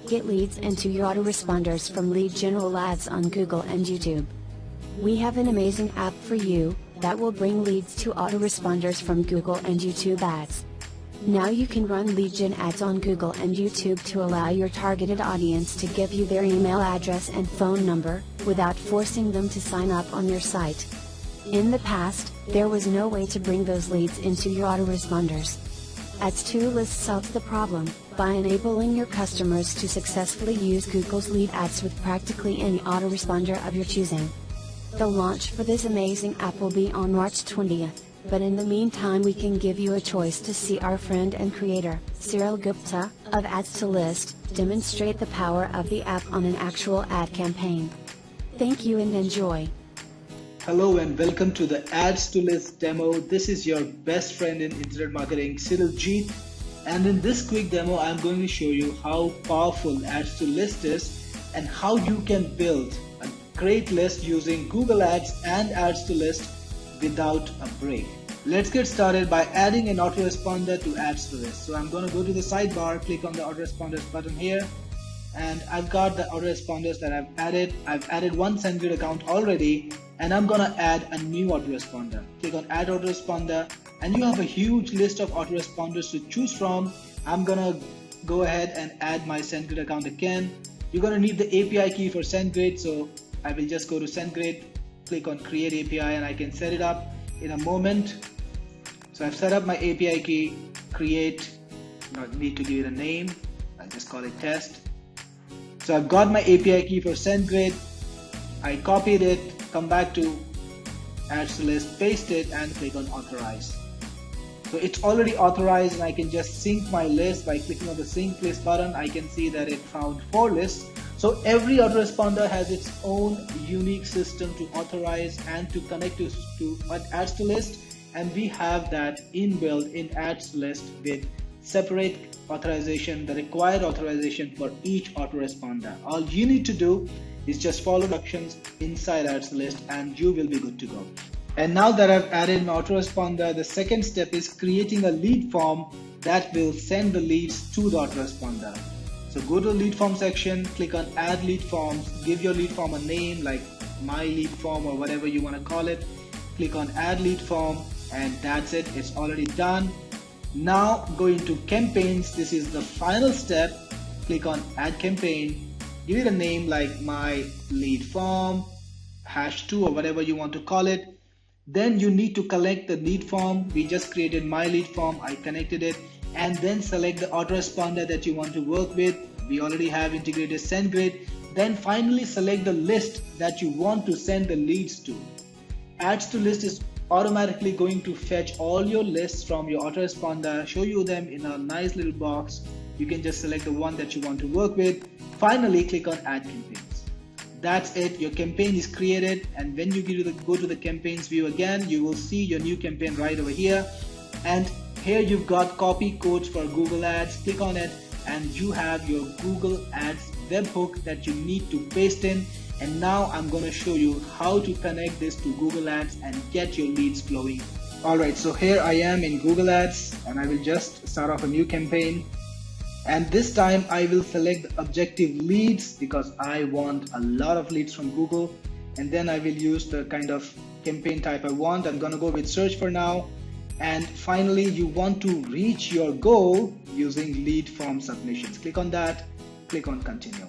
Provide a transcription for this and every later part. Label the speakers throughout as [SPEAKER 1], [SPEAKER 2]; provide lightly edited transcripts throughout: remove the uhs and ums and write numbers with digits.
[SPEAKER 1] Get leads into your autoresponders from lead general ads on Google and YouTube. We have an amazing app for you that will bring leads to autoresponders from Google and YouTube ads. Now you can run lead gen ads on Google and YouTube to allow your targeted audience to give you their email address and phone number, without forcing them to sign up on your site. In the past, there was no way to bring those leads into your autoresponders. Ads2List solves the problem by enabling your customers to successfully use Google's lead ads with practically any autoresponder of your choosing. The launch for this amazing app will be on March 20th, but in the meantime we can give you a choice to see our friend and creator, Cyril Gupta, of Ads2List, demonstrate the power of the app on an actual ad campaign. Thank you and enjoy.
[SPEAKER 2] Hello and welcome to the Ads2List demo. This is your best friend in internet marketing, Cyril G. And in this quick demo, I'm going to show you how powerful Ads2List is and how you can build a great list using Google Ads and Ads2List without a break. Let's get started by adding an autoresponder to Ads2List. So I'm going to go to the sidebar, click on the autoresponders button here, and I've got the autoresponders that I've added. I've added one SendGrid account already, and I'm gonna add a new autoresponder. Click on add autoresponder, and you have a huge list of autoresponders to choose from. I'm gonna go ahead and add my SendGrid account again. You're gonna need the API key for SendGrid, so I will just go to SendGrid, click on create API, and I can set it up in a moment. So I've set up my API key, create, not need to give it a name, I'll just call it test. So I've got my API key for SendGrid, I copied it, come back to Ads2List, paste it, and click on authorize. So it's already authorized, and I can just sync my list by clicking on the sync list button. I can see that it found 4 lists. So every autoresponder has its own unique system to authorize and to connect to Ads2List, and we have that inbuilt in Ads2List with separate authorization, the required authorization for each autoresponder. All you need to do is just follow instructions inside Ads2List and you will be good to go. And now that I've added an autoresponder, the second step is creating a lead form that will send the leads to the autoresponder. So go to the lead form section, click on add lead forms, give your lead form a name like my lead form or whatever you want to call it. Click on add lead form, and that's it, it's already done. Now go into campaigns. This is the final step. Click on add campaign, give it a name like my lead form, #2 or whatever you want to call it. Then you need to collect the lead form. We just created my lead form, I connected it, and then select the autoresponder that you want to work with. We already have integrated SendGrid. Then finally select the list that you want to send the leads to. Ads2List is automatically going to fetch all your lists from your autoresponder, show you them in a nice little box. You can just select the one that you want to work with. Finally, click on add campaigns. That's it, your campaign is created, and when you go to the campaigns view again, you will see your new campaign right over here. And here you've got copy codes for Google Ads. Click on it and you have your Google Ads webhook that you need to paste in. And now I'm going to show you how to connect this to Google Ads and get your leads flowing. Alright, so here I am in Google Ads, and I will just start off a new campaign. And this time I will select the objective leads because I want a lot of leads from Google. And then I will use the kind of campaign type I want. I'm going to go with search for now. And finally, you want to reach your goal using lead form submissions. Click on that, click on continue.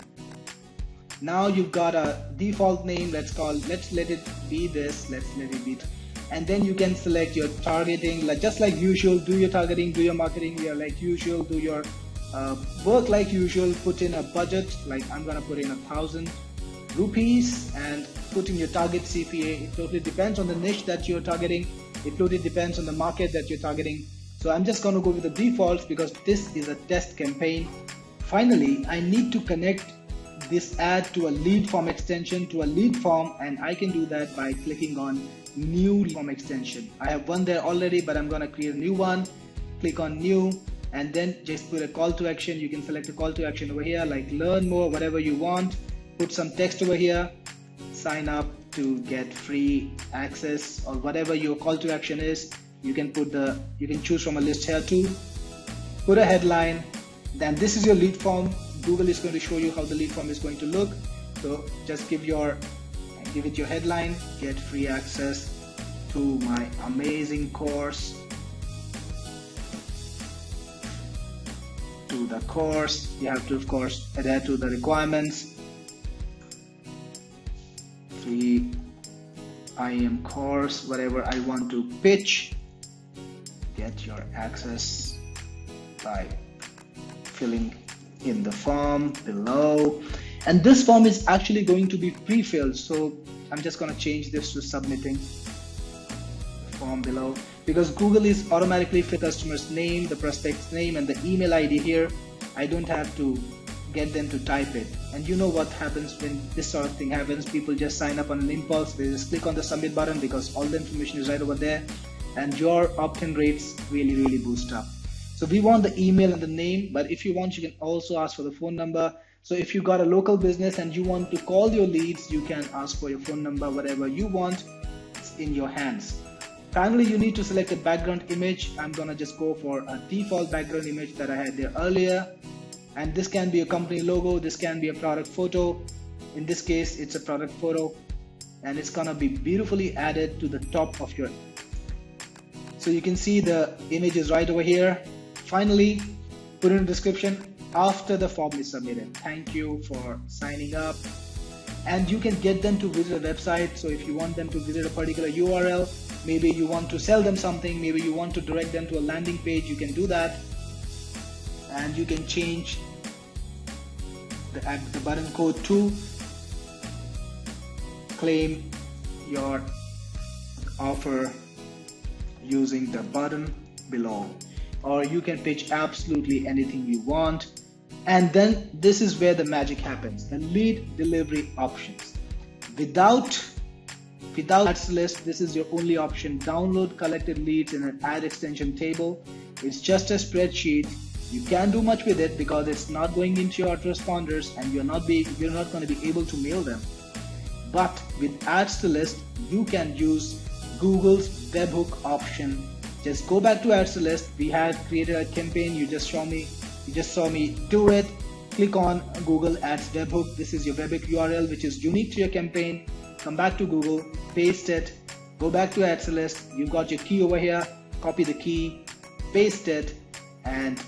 [SPEAKER 2] Now you've got a default name, let's let it be this, and then you can select your targeting, just like usual. Do your targeting, do your marketing like usual, do your work like usual. Put in a budget, like I'm gonna put in 1,000 rupees, and put in your target CPA. It totally depends on the niche that you're targeting. It totally depends on the market that you're targeting. So I'm just gonna go with the defaults because this is a test campaign. Finally, I need to connect this ad to a lead form extension, to a lead form, and I can do that by clicking on new lead form extension. I have one there already, but I'm gonna create a new one. Click on new, and then just put a call to action. You can select a call to action over here, like learn more, whatever you want. Put some text over here, sign up to get free access, or whatever your call to action is. You can choose from a list here too. Put a headline. Then this is your lead form. Google is going to show you how the lead form is going to look. So just give it your headline, get free access to my amazing course. To the course, you have to of course adhere to the requirements. Free IM course, whatever I want to pitch. Get your access by filling in the form below. And this form is actually going to be pre-filled, so I'm just going to change this to submitting the form below, because Google is automatically for the customer's name, the prospect's name, and the email ID here. I don't have to get them to type it. And you know what happens when this sort of thing happens. People just sign up on an impulse. They just click on the submit button because all the information is right over there, and your opt-in rates really boost up. So we want the email and the name, but if you want, you can also ask for the phone number. So if you got a local business and you want to call your leads, you can ask for your phone number, whatever you want. It's in your hands. Finally, you need to select a background image. I'm gonna just go for a default background image that I had there earlier. And this can be a company logo, this can be a product photo. In this case, it's a product photo, and it's gonna be beautifully added to the top of your. So you can see the image is right over here. Finally, put in the description after the form is submitted. Thank you for signing up. And you can get them to visit a website. So if you want them to visit a particular URL, maybe you want to sell them something, maybe you want to direct them to a landing page, you can do that. And you can change the button code to claim your offer using the button below, or you can pitch absolutely anything you want. And then this is where the magic happens, the lead delivery options. Without ads list, this is your only option. Download collected leads in an ad extension table. It's just a spreadsheet. You can't do much with it because it's not going into your autoresponders, and you're not going to be able to mail them. But with ads to list, you can use Google's webhook option. Just go back to ads to list. We had created a campaign. You just saw me do it. Click on Google Ads webhook. This is your webhook URL, which is unique to your campaign. Come back to Google, paste it, go back to ads to list. You've got your key over here. Copy the key, paste it, and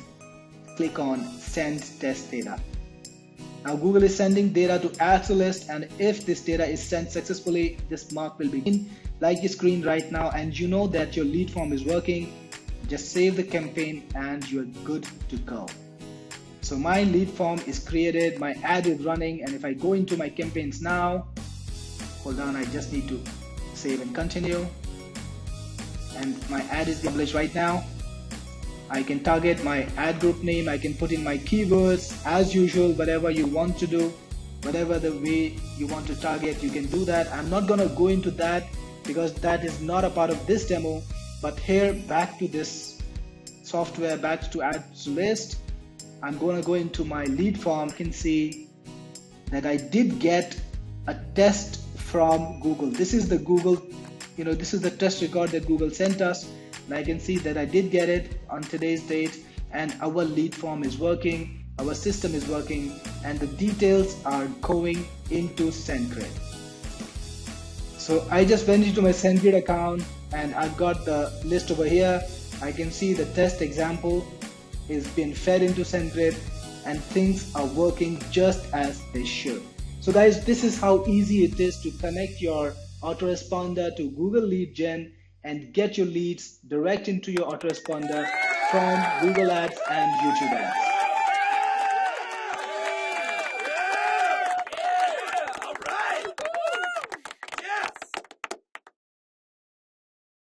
[SPEAKER 2] click on send test data. Now Google is sending data to ads to list, and if this data is sent successfully, this mark will be in like your screen right now, and you know that your lead form is working. Just save the campaign and you're good to go. So my lead form is created, my ad is running, and if I go into my campaigns now, hold on, I just need to save and continue, and my ad is published right now. I can target my ad group name, I can put in my keywords as usual, whatever you want to do, whatever the way you want to target, you can do that. I'm not gonna go into that because that is not a part of this demo. But here, back to this software, back to ads list, I'm gonna go into my lead form. You can see that I did get a test from Google. This is the Google, this is the test record that Google sent us. And I can see that I did get it on today's date, and our lead form is working, our system is working, and the details are going into SendGrid. So I just went into my SendGrid account and I've got the list over here. I can see the test example is being fed into SendGrid, and things are working just as they should. So guys, this is how easy it is to connect your autoresponder to Google Lead Gen and get your leads direct into your autoresponder from Google Ads and YouTube Ads.